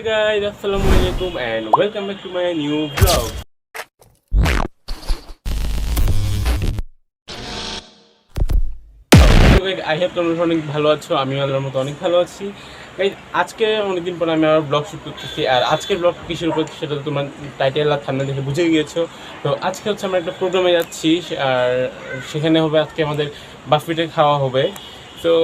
Hey guys, Assalamualaikum and welcome back to my new vlog. I hope তোমরা অনেক ভালো আছো, আমিও আল্লাহর মতো অনেক ভালো আছি। গাইস, আজকে অনেকদিন পর আমি আবার ব্লগ শুট করতেছি। আর আজকের ব্লগ কিসের উপর সেটা তো তোমার টাইটেল আর থাম্বনেল দেখে বুঝে গিয়েছো। তো আজকে হচ্ছে আমরা একটা প্রোগ্রামে যাচ্ছি, আর সেখানে হবে আজকে আমাদের বাফেটে খাওয়া হবে। তো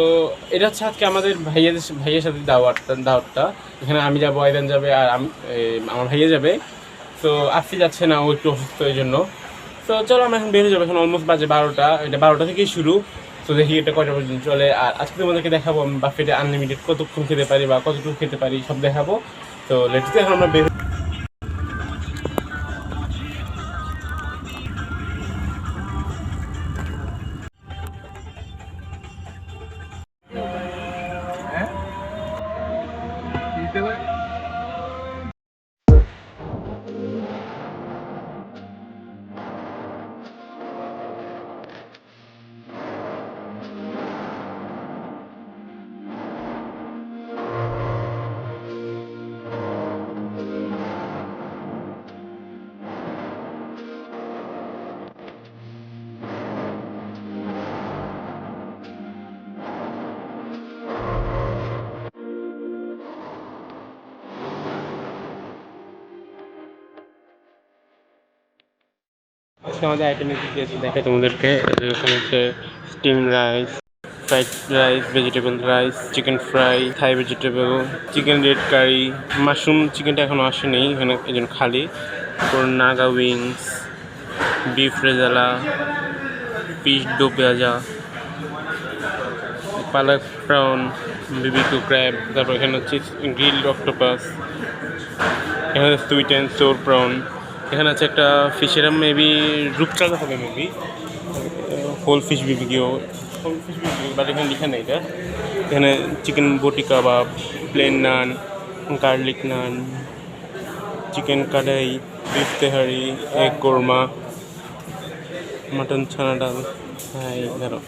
এটা হচ্ছে আজকে আমাদের ভাইয়ের সাথে দাওয়াতটা। এখানে আমি যাবো, আইদান যাবে, আর আমার ভাইয়া যাবে। তো আসতে যাচ্ছে না, ও একটু অসুস্থ এই জন্য। তো চলো আমরা এখন বের হয়ে যাবো। এখন অলমোস্ট বাজে 12টা, এটা 12টা থেকেই শুরু। তো দেখি এটা কয়টা পর্যন্ত চলে। আর আজকে তোমাদেরকে দেখাবো আমি বাফেটে আনলিমিটেড কতক্ষণ খেতে পারি বা কতটুকু খেতে পারি সব দেখাবো। তো লেটস এখন আমরা বের আজকে আমাদের আইটেমের দিকে দেখে তোমাদেরকে। এখানে হচ্ছে steam rice, fried rice, vegetable rice, chicken fry, Thai vegetable, chicken red curry, mushroom চিকেনটা এখনও আসেনি এখানে, এই জন্য খালি। তারপর Naga wings, beef rezala, fish dopiaza, palak prawn, BBQ crab, তারপর এখানে হচ্ছে গ্রিলড অক্টোপাস, এখানে সুইট অ্যান্ড সোর প্রাউন, এখানে আছে একটা ফিশের মেবি রূপচাঁদা হবে maybe, whole fish BBQ but এখানে লিখা নেই এটা। এখানে chicken boti kabab, plain naan, garlic নান, চিকেন কাড়াই, বিফ তেহারি, এগ কোরমা, মাটন ছানা ডাল। হ্যাঁ, ধরো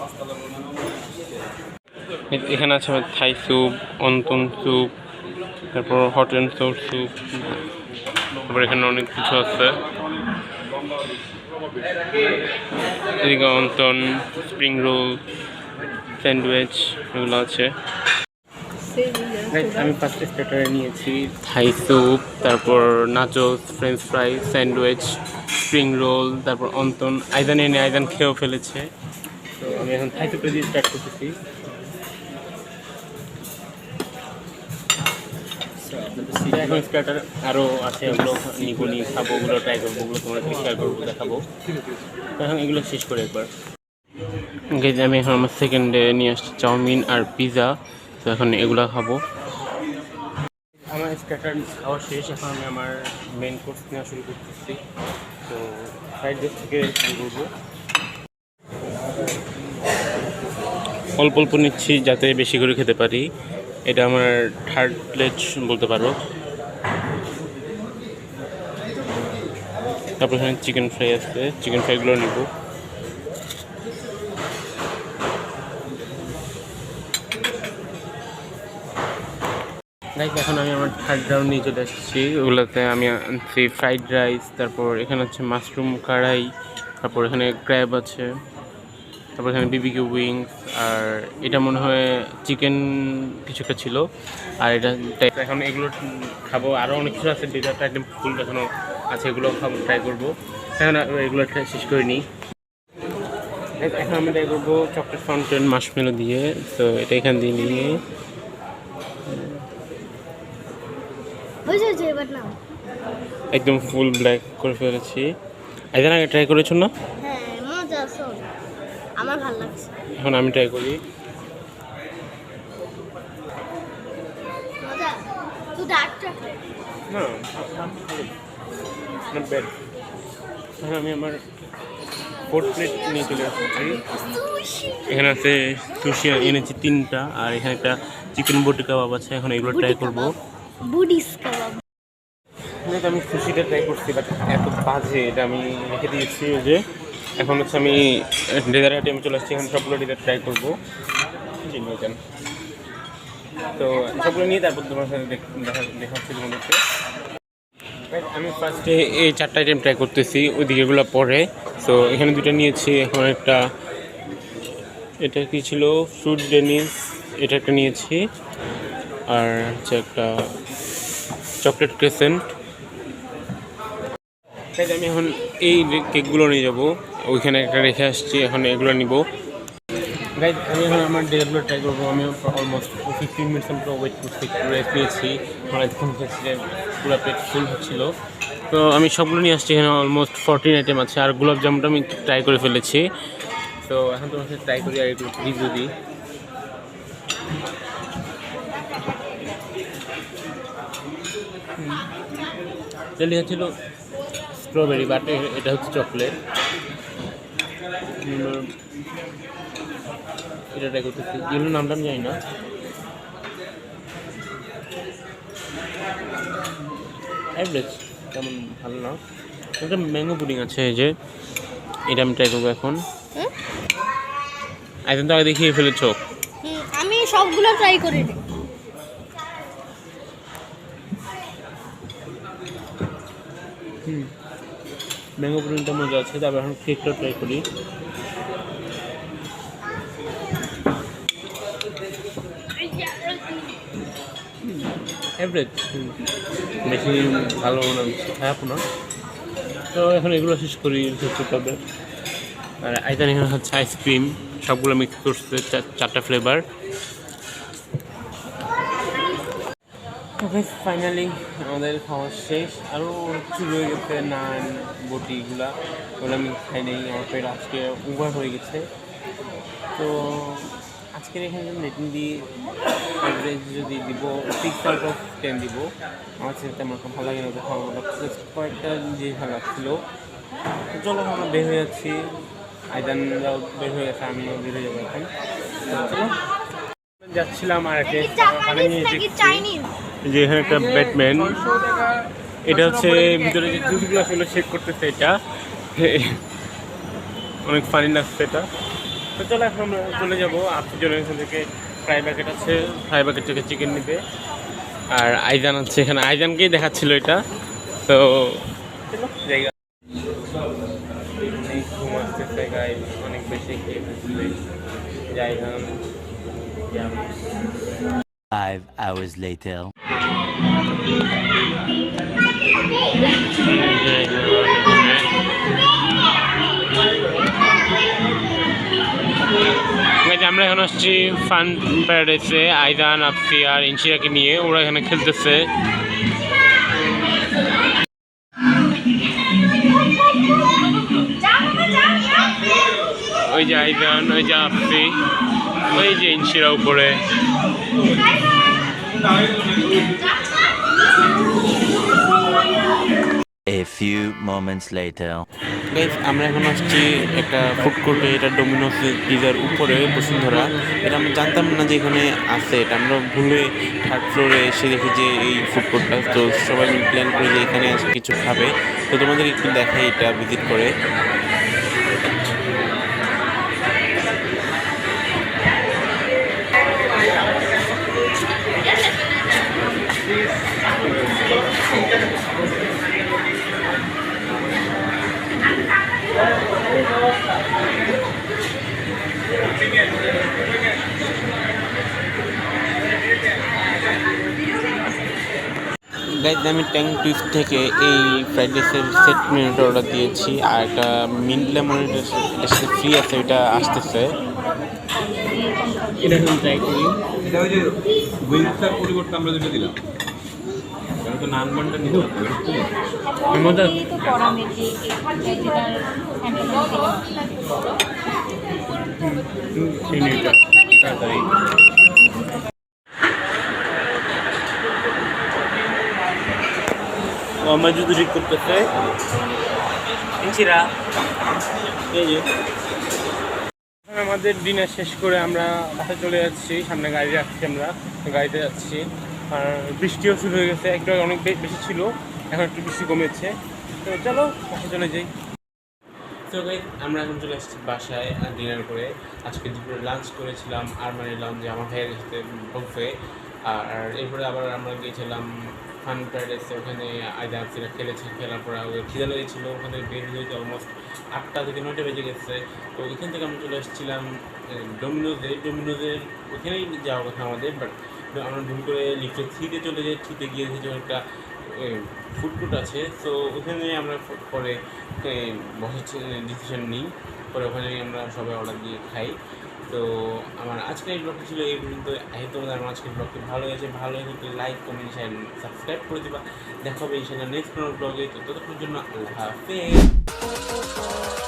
এখানে আছে থাই স্যুপ, অন্তন স্যুপ, তারপর হট অ্যান্ড সোর স্যুপ, তারপর এখানে অনেক কিছু আছে। এদিকে অন্তন, স্প্রিং রোল, স্যান্ডউইচ এগুলো আছে। আমি ফার্স্ট স্টার্টারে নিয়েছি থাই স্যুপ, তারপর nachos, French fry, sandwich, spring roll, তারপর অন্তন। আইদান খেয়েও ফেলেছে। তো আমি এখন থাই স্যুপটা দিয়ে স্টার্ট করতেছি। এখন স্টার্টার আরও আছে, ওগুলো নিয়ে খাবো, ওগুলো ট্রাই করবো, ওগুলো তোমার শেয়ার করবো, দেখাবো। এখন এগুলো শেষ করে একবার। আমি এখন আমার সেকেন্ডে নিয়ে আসছি চাউমিন আর পিৎজা। তো এখন এগুলো খাবো। আমার স্টার্টার খাওয়া শেষ, এখন আমি আমার মেন কোর্স নেওয়া শুরু করতেছি। তো ফ্রাইড রাইস থেকে শুরু করবো। অল্প অল্প নিচ্ছি যাতে বেশি করে খেতে পারি। এটা আমার থার্ড প্লেট বলতে পারো। তারপর এখানে চিকেন ফ্রাই আছে, চিকেন ফ্রাইগুলো নিব। এখন আমি আমার থার্ড রাউন্ড নিয়ে চলে এসেছি। ওগুলোতে আমি আনছি ফ্রাইড রাইস, তারপর এখানে হচ্ছে মাশরুম কাড়াই, তারপর এখানে ক্র্যাব আছে, তারপর এখানে বিবিকিউ উইংস, আর এটা মনে হয় চিকেন কিছু একটা ছিল। আর এটা এখন এগুলো খাবো। আরও অনেক কিছু আছে, ডেজার্ট আইটেম ফুল এখনও আছে, এগুলো খাবো, ট্রাই করবো। এখন এগুলো শেষ করে নিই। এখন আমি ট্রাই করবো চকলেট ফাউন্টেন মার্শমেলো দিয়ে। তো এটা এখান দিয়ে নিয়ে একদম ফুল ব্ল্যাক করে ফেলেছি। এখানে আগে ট্রাই করেছো না? হ্যাঁ, মজা আমার ভালো লাগছে। এখন আমি ট্রাই করি। মজা তুই ডার্ক চকলেট না, নট ব্যাড। এখন আমি আমার ফোর্থ প্লেট নিয়ে চলে আসছি। এখানে আছে সুশি এনেছি 3টা, আর এখানে একটা চিকেন বটি কাবাব আছে। এখন এগুলো ট্রাই করবো। বুডিস কাবাব। আমি সুশিটা ট্রাই করছি, বাট এত বাজে, এটা আমি রেখে দিয়েছি। যে এখন হচ্ছে আমি ডেজার্ট আইটেমে চলে আসছি। এখন সবগুলো ডেজার্ট ট্রাই করবো। তো সবগুলো নিয়ে তারপর তোমার সাথে দেখা হচ্ছে তোমাদেরকে। আমি ফার্স্টে এই 4টা আইটেম ট্রাই করতেছি, ওইদিকে এগুলো পরে। সো এখানে 2টা নিয়েছি, এখন একটা, এটা কি ছিল, ফ্রুট ডেনিস, এটা একটা নিয়েছি, আর হচ্ছে একটা চকলেট ক্রেসেন্ট। তাই আমি এখন এই কেকগুলো নিয়ে যাব, ওইখানে একটা রেখে আসছি, এখন এগুলো নিব। গাইজ আমি এখন আমার ডেজার্টগুলো ট্রাই করবো। আমি অলমোস্ট 15 মিনিটস মতো ওয়েট করছি, রেস্ট নিয়েছি, মানে এখন হচ্ছে পুরো পেট ফুল হচ্ছিলো। তো আমি সবগুলো নিয়ে আসছি, এখানে অলমোস্ট 14 আইটেম আছে, আর গোলাপ জামুনটা আমি ট্রাই করে ফেলেছি। তো এখন তোমার সাথে ট্রাই করি আর একটু রিভিউ দিই। তেল হচ্ছিল স্ট্রবেরি, বাট এটা হচ্ছে চকলেট। এটা ট্রাই করতেছি, এগুলোর নামটা আমি জানি না। অ্যাভারেজ, তেমন ভালো না। একটা ম্যাঙ্গো পুডিং আছে, এই যে এটা আমি ট্রাই করবো এখন। একদিন তো আগে দেখিয়ে ফেলেছ। আমি সবগুলো ট্রাই করি নি। ম্যাঙ্গো পুডিংটা মজা আছে, তারপর এখন কেকটা ট্রাই করি। অ্যাভারেজ, বেশি ভালো না, বেশি খারাপ না। তো এখন এগুলো শেষ করি তবে। আর আইতান এখানে হচ্ছে আইসক্রিম, সবগুলো মিক্স করছে, 4টা ফ্লেভার। ওকে, ফাইনালি আমাদের খাওয়া শেষ। আরও কিছু রয়ে গেছে, নান, বটিগুলা, ওগুলো আমি খাই নেই, আমার পেট আজকে ওভার হয়ে গেছে। তো আজকের এখানে রেটিং দিয়ে অ্যাভারেজ যদি দিব 6/10 দিব। আমার কাছে তেমন একটা ভালো লাগে না, তো খাওয়াটা কয়েকটা জিনিস ভালো লাগছিলো। তো চলো আমরা বের হয়ে যাচ্ছি, আইদানরাও বের হয়ে গেছে, আমিও বের হয়ে যাবো এখন। চলো যাচ্ছিলাম, আর একটা পানি নিয়ে যে এখানে একটা ব্যাটম্যান, এটা হচ্ছে ভিতরে যে জুসগুলো আসলে শেক করতেছে, এটা অনেক ফানি লাগছে এটা। তো চলো এখন আমরা চলে যাবো আত্মীয়জনের এখান থেকে। ফ্রাই প্যাকেট আছে, ফ্রাই প্যাকেট থেকে চিকেন নিবে। আর আইজান আছে এখানে, আইজানকেই দেখাচ্ছিল এটা। তো চলো জায়গা ঘুম আসতেছে, গায়ে অনেক বেশি খেয়ে ফেলছে, যাই না। 5 hours later. আমরা এখন আসছি ফান প্যারাডাইসে, আইদান, আফসি আর ইনশিয়াকে নিয়ে। ওরা এখানে খেলতেছে। ওই যে আইদান, ওই যে আফসি, ওই যে ইনশিরা উপরে। A few moments later. Guys আমরা এখন আসছি একটা ফুড কোর্টে, এটা ডোমিনোস পিজার উপরে বসুন্ধরা। এটা আমরা জানতাম না যে এখানে আছে, এটা আমরা ভুলে 3rd ফ্লোরে এসে দেখি যে এই ফুড কোর্টটা। তো সবাই মিলে প্ল্যান করে যে এখানে কিছু খাবে। তো তোমাদের একটু দেখাই এটা ভিজিট করে। গাইজ আমি ট্যাং টুইস্ট থেকে এই ফ্রাইড রাইসের সেট মেনুটা অর্ডার দিয়েছি, আর একটা মিন্ট লেমনের এটার সাথে ফ্রি আছে, ওইটা আসতেছে। এটা এখন ট্রাই করি। এটা ওই যে উইংসটার পরিবর্তে আমরা যেটা দিলাম, এটা তো নান বানটা নিতে হবে। মজা তাড়াতাড়ি। আমার যদি ঠিক করতেছে ইনশিরা, এই যে আমাদের ডিনার শেষ করে আমরা বাসায় চলে যাচ্ছি। সামনে গাড়ি রাখছি, আমরা গাড়িতে যাচ্ছি। আর বৃষ্টিও শুরু হয়ে গেছে, একটু অনেক বেশি ছিল, এখন একটু বৃষ্টি কমেছে। তো চলো বাসায় চলে যাই। তো গাইস আমরা এখন চলে আসছি বাসায় ডিনার করে। আজকে দুপুরে লাঞ্চ করেছিলাম আরমানি লঞ্চে আমার ভাইয়ের সাথে বলছে। আর এরপরে আবার আমরা গিয়েছিলাম ফান প্যারাডাইসে, ওখানে আইদাসিরা খেলেছে, খেলার পর ওদের খিদে লেগেছিলো, ওখানে বের হয়েছে অলমোস্ট 8টা থেকে 9টা বেজে গেছে। তো ওইখান থেকে আমরা চলে এসেছিলাম ডোমিনোজের ওখানেই যাওয়ার কথা আমাদের, বাট আমরা ভুল করে লিফটে 3তে চলে যাই। 3তে গিয়ে দেখি একটা ফুড কোর্ট আছে, তো ওখানে আমরা পরে বসার ডিসিশন নিই, পরে ওখানে আমরা সবাই অর্ডার দিয়ে খাই। তো আমার আজকের এই ব্লগটা ছিল এই পর্যন্ত। তোমাদের আমার আজকের ব্লগটি ভালো হয়েছে, ভালো হয়ে থাকলে লাইক, কমেন্ট, শেয়ার, সাবস্ক্রাইব করে দেবা। দেখা হবে ইনশাআল্লাহ নেক্সট কোনো ব্লগে। তো ততক্ষণের জন্য আল্লাহ হাফেজ।